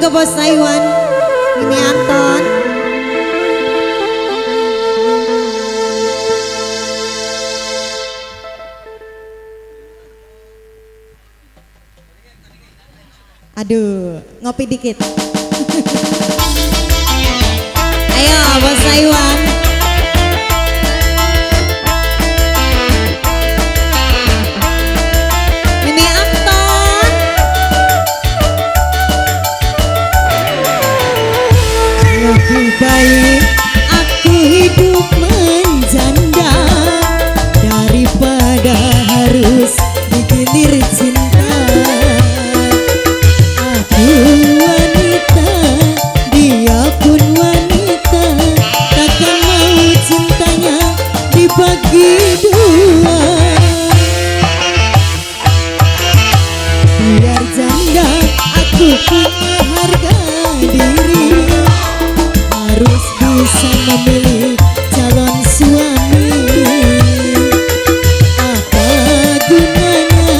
Mangga Bos Taiwan. Ini Anton. Aduh, ngopi dikit. Ayo Bos Taiwan. Ini Anton. Lebih baik aku hidup menjanda daripada harus digilir cinta. Wanita, dia pun wanita, takkan mau cintanya dibagi dua. Biar janda aku punya harga diri, harus bisa memilih calon suami. Apa gunanya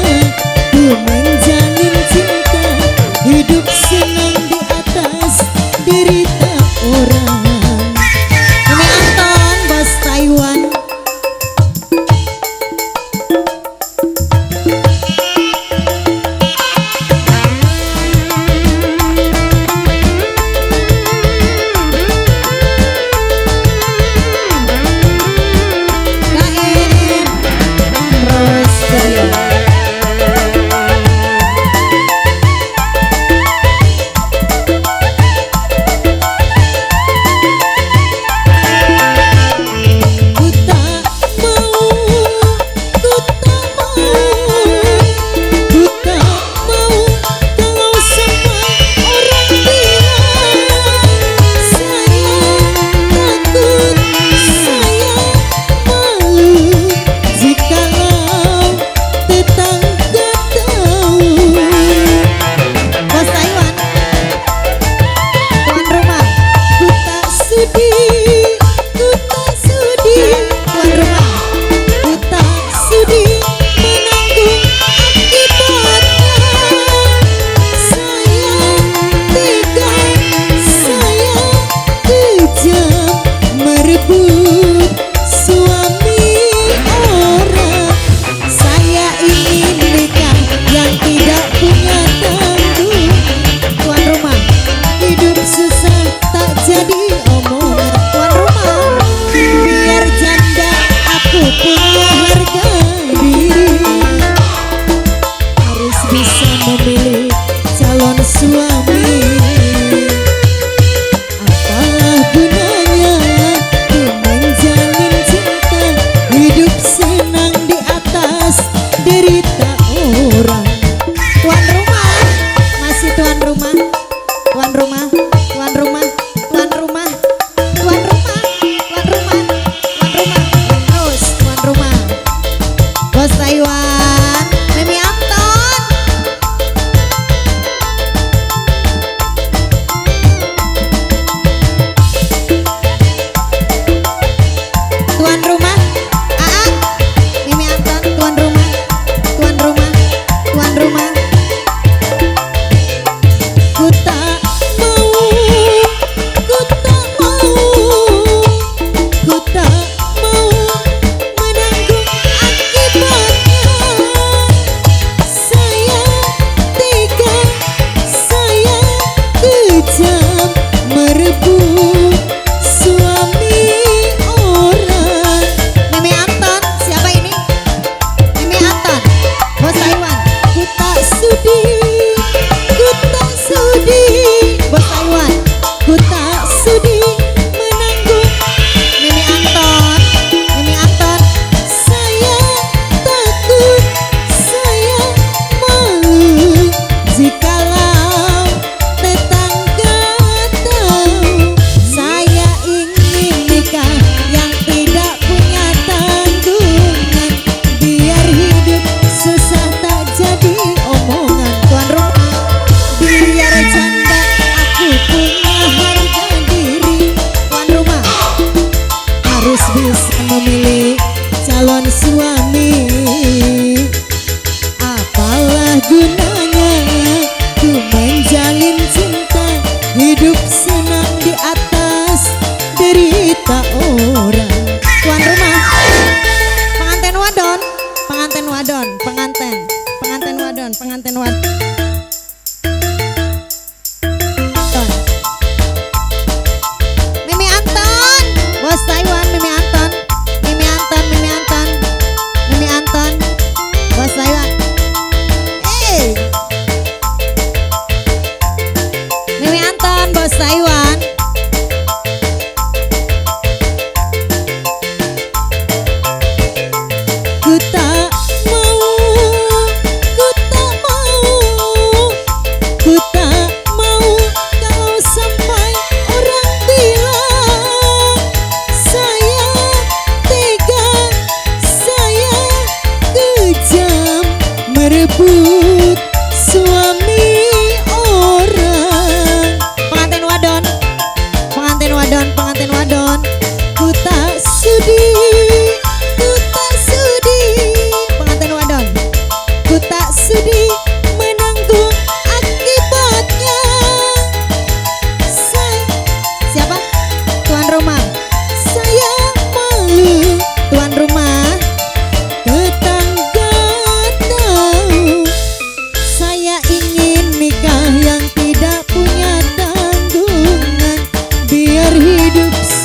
ku menjalin cinta, hidup senang di atas derita orang. Ini Anton Bos Taiwan.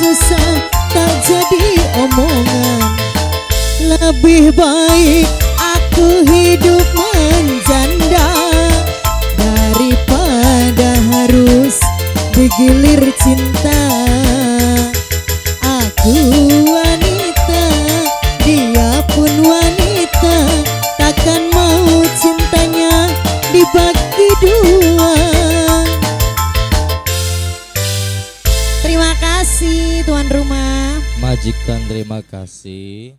susah tak jadi omongan. Lebih baik aku hidup menjanda daripada harus digilir cinta. Aku wanita, dia pun wanita, takkan mau cintanya dibagi dua. Terima kasih tuan rumah. Majikan terima kasih.